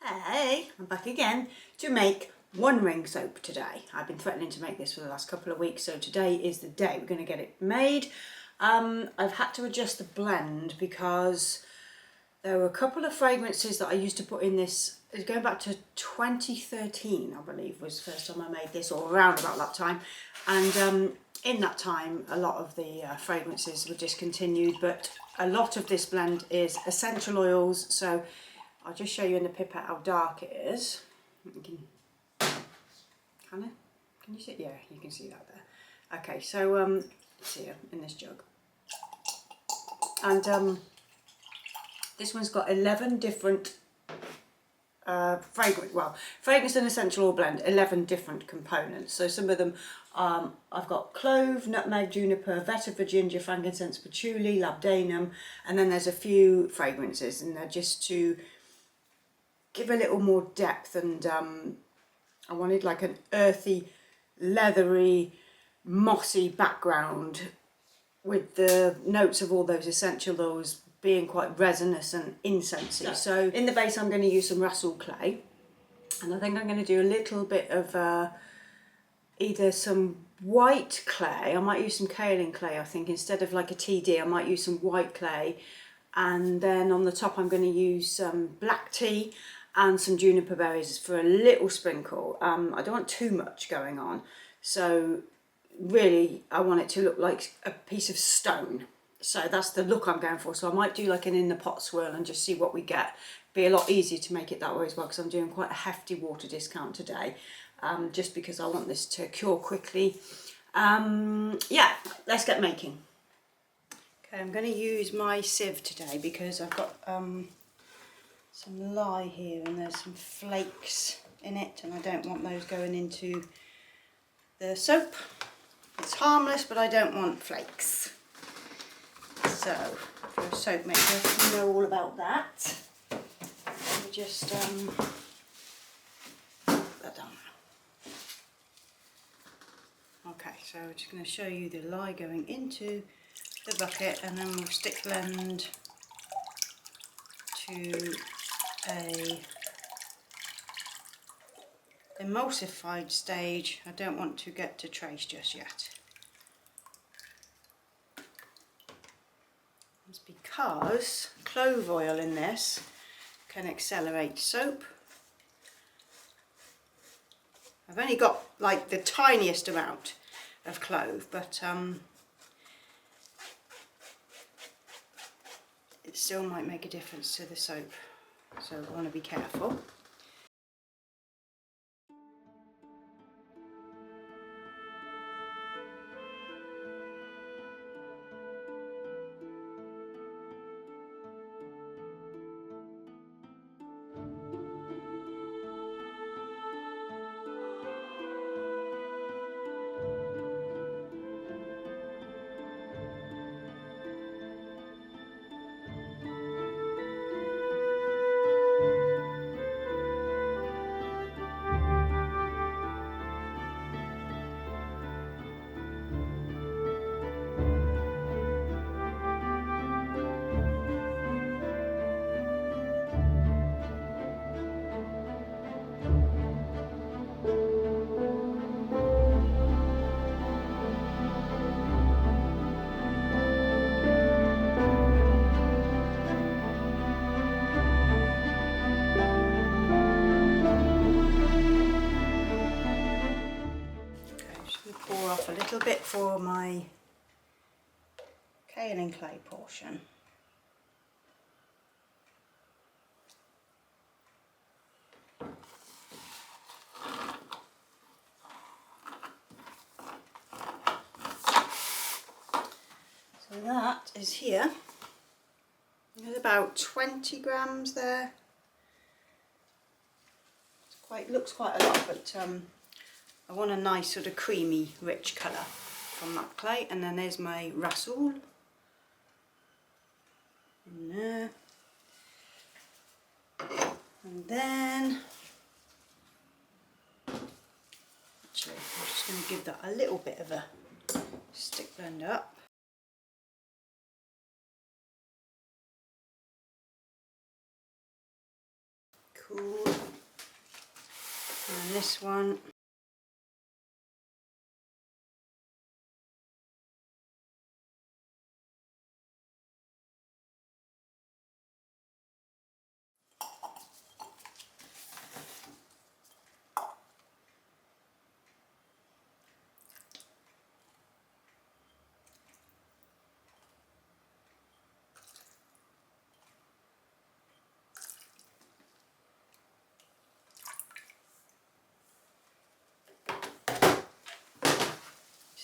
Hey, I'm back again to make one ring soap today. I've been threatening to make this for the last couple of weeks, so today is the day we're going to get it made. I've had to adjust the blend because there were a couple of fragrances that I used to put in this, going back to 2013 I believe was the first time I made this, or around about that time, and in that time a lot of the fragrances were discontinued, but a lot of this blend is essential oils, so I'll just show you in the pipette how dark it is. Can you see? Yeah, you can see that there. Okay, so it's here in this jug, and this one's got 11 different fragrance and essential oil blend, 11 different components. So some of them, I've got clove, nutmeg, juniper, vetiver, ginger, frankincense, patchouli, labdanum, and then there's a few fragrances, and they're just to give a little more depth, and I wanted like an earthy, leathery, mossy background with the notes of all those essential oils being quite resinous and incensey. So in the base I'm going to use some Rasool clay, and I think I'm going to do a little bit of either some white clay. I might use some kaolin clay, I think, instead of like a TD I might use some white clay, and then on the top I'm going to use some black tea and some juniper berries for a little sprinkle. I don't want too much going on, so really I want it to look like a piece of stone. So that's the look I'm going for. So I might do like an in the pot swirl and just see what we get. Be a lot easier to make it that way as well, because I'm doing quite a hefty water discount today, just because I want this to cure quickly. Yeah, let's get making. Okay, I'm going to use my sieve today because I've got some lye here and there's some flakes in it, and I don't want those going into the soap. It's harmless, but I don't want flakes. So for a soap maker, you know all about that. Let me just put that down now. Okay, so we're just going to show you the lye going into the bucket, and then we'll stick blend to a emulsified stage. I don't want to get to trace just yet. It's because clove oil in this can accelerate soap. I've only got like the tiniest amount of clove, but it still might make a difference to the soap, so I want to be careful. Pour off a little bit for my kaolin clay portion. So that is here. There's about 20 grams there. Looks quite a lot, but I want a nice sort of creamy, rich colour from that clay. And then there's my Rasool in there. And then, actually, I'm just going to give that a little bit of a stick blend up. Cool. And this one.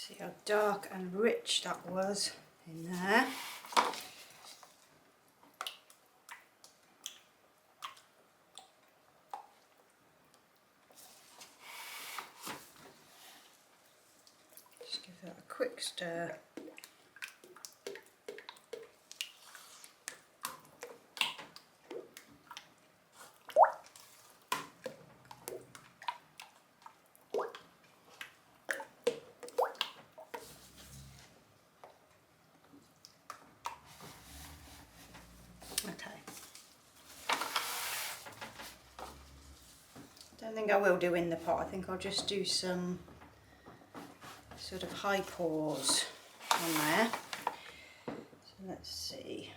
See how dark and rich that was in there. Just give that a quick stir. I don't think I will do in the pot. I think I'll just do some sort of high pours on there. So let's see.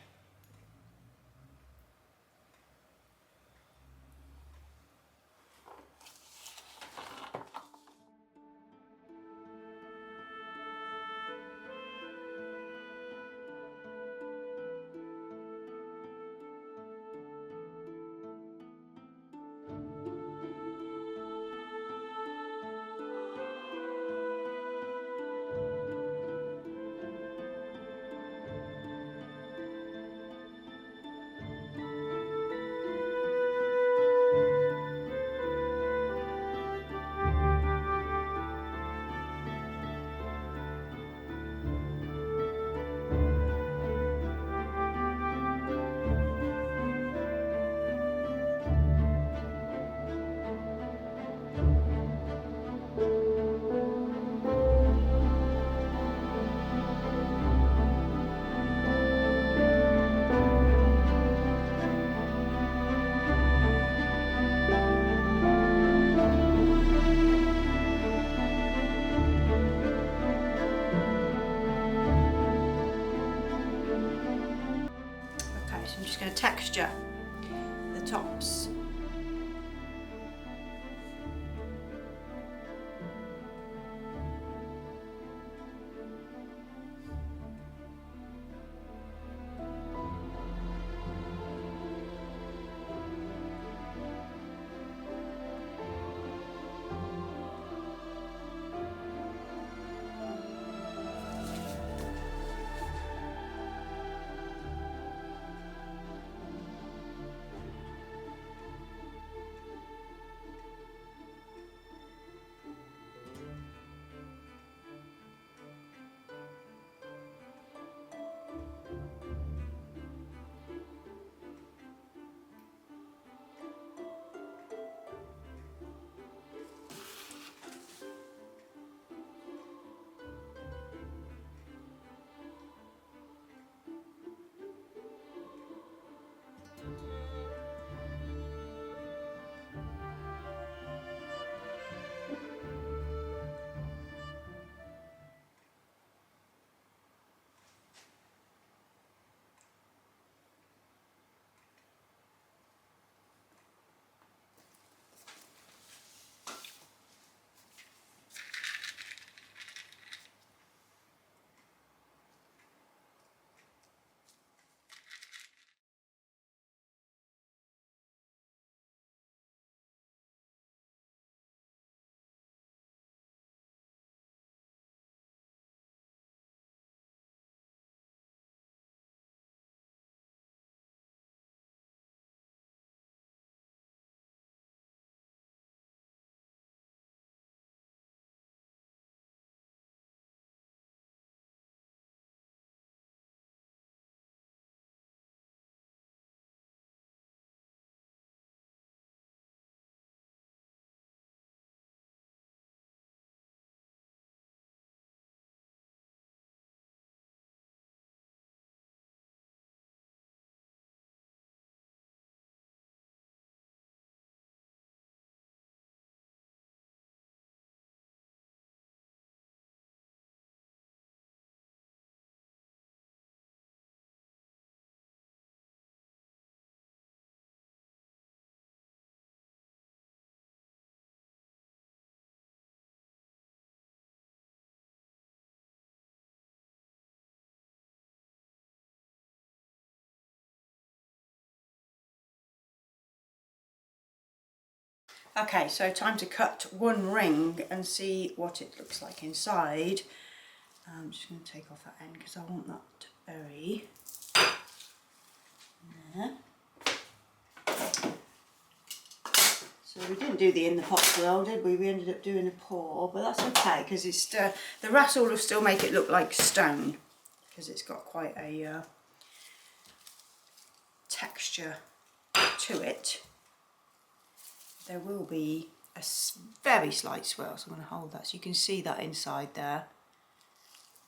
I'm just going to texture the tops. Okay, so time to cut one ring and see what it looks like inside. I'm just going to take off that end because I want that to bury there. So we didn't do the in the pot swirl, did we? We ended up doing a pour, but that's okay because it's the rattle will still make it look like stone because it's got quite a texture to it. There will be a very slight swirl, so I'm going to hold that so you can see that inside there.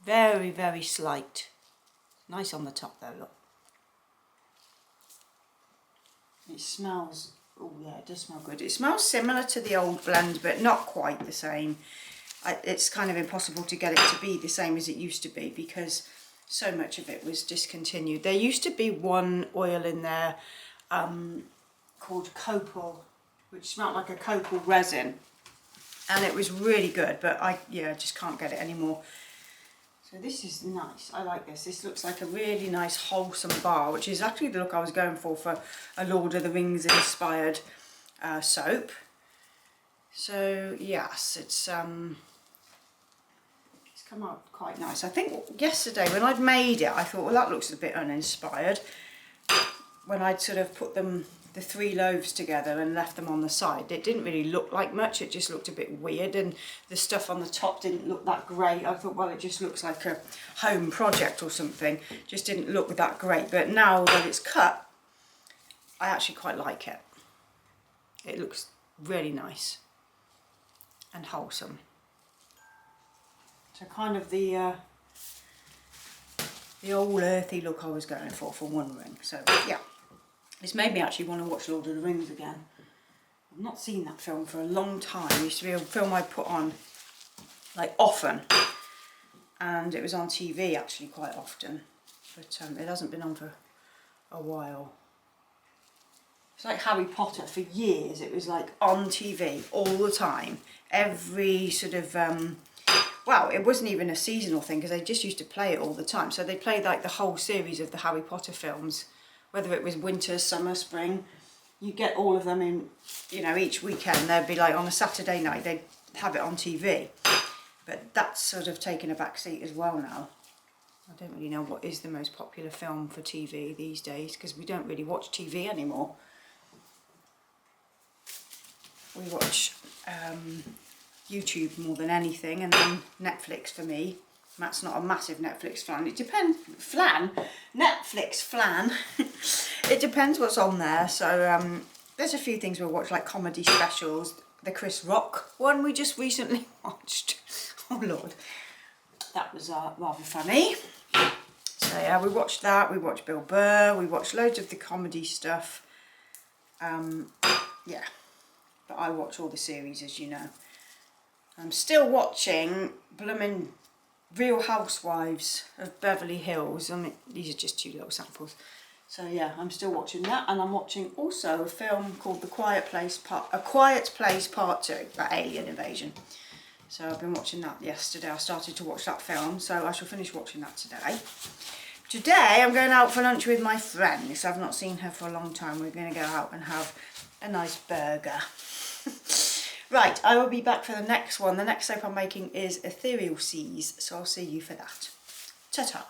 Very, very slight. Nice on the top though, look. It smells, oh yeah, it does smell good. It smells similar to the old blend, but not quite the same. It's kind of impossible to get it to be the same as it used to be because so much of it was discontinued. There used to be one oil in there called copal, which smelled like a copal resin, and it was really good, but I just can't get it anymore. So this is nice. I like this. This looks like a really nice wholesome bar, which is actually the look I was going for a Lord of the Rings inspired soap. So yes, it's come out quite nice. I think yesterday when I'd made it, I thought, well, that looks a bit uninspired. When I'd sort of put the 3 loaves together and left them on the side, it didn't really look like much. It just looked a bit weird, and the stuff on the top didn't look that great. I thought, well, it just looks like a home project or something. Just didn't look that great. But now that it's cut, I actually quite like it. It looks really nice and wholesome. So kind of the old earthy look I was going for one ring. So yeah. It's made me actually want to watch Lord of the Rings again. I've not seen that film for a long time. It used to be a film I put on like often, and it was on TV actually quite often, but it hasn't been on for a while. It's like Harry Potter. For years it was like on TV all the time. Every sort of well, it wasn't even a seasonal thing because they just used to play it all the time. So they played like the whole series of the Harry Potter films, whether it was winter, summer, spring. You get all of them in, each weekend. They'd be like on a Saturday night, they'd have it on TV. But that's sort of taken a back seat as well now. I don't really know what is the most popular film for TV these days because we don't really watch TV anymore. We watch YouTube more than anything, and then Netflix for me. Matt's not a massive Netflix fan. It depends. Netflix flan. It depends what's on there. So there's a few things we'll watch, like comedy specials. The Chris Rock one we just recently watched. Oh Lord, that was rather funny. So yeah, we watched that. We watched Bill Burr. We watched loads of the comedy stuff. Yeah, but I watch all the series, as you know. I'm still watching bloomin' Real Housewives of Beverly Hills. I mean, these are just 2 little samples. So yeah, I'm still watching that, and I'm watching also a film called A Quiet Place Part 2, that alien invasion. So I've been watching that yesterday. I started to watch that film, so I shall finish watching that today. Today I'm going out for lunch with my friend, because I've not seen her for a long time. We're going to go out and have a nice burger. Right, I will be back for the next one. The next soap I'm making is Ethereal Seas, so I'll see you for that. Ta-ta.